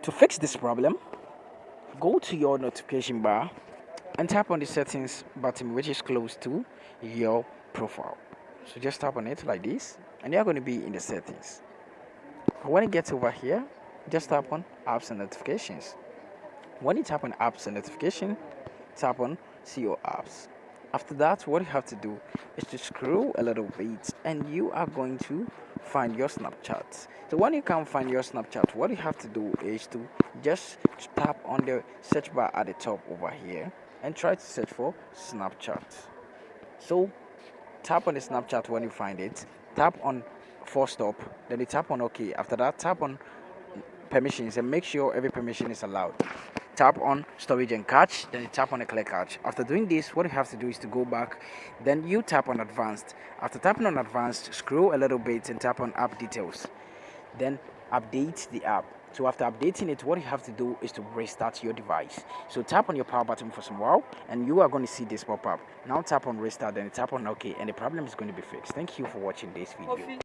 To fix this problem, go to your notification bar and tap on the settings button which is close to your profile. So just tap on it like this and you're going to be in the settings. When it gets over here, just tap on apps and notifications. When you tap on apps and notification, tap on see your apps. After that, what you have to do is to scroll a little bit and you are going to find your Snapchat. So when you can't find your Snapchat, what you have to do is to just tap on the search bar at the top over here and try to search for Snapchat. So tap on the Snapchat when you find it, tap on force stop, then you tap on OK. After that, tap on permissions and make sure every permission is allowed. Tap on storage and cache, then you tap on the clear cache. After doing this, what you have to do is to go back, then you tap on advanced. After tapping on advanced, scroll a little bit and tap on app details, then update the app. So after updating it, what you have to do is to restart your device. So tap on your power button for some while and you are going to see this pop up. Now tap on restart, then tap on OK, and the problem is going to be fixed. Thank you for watching this video.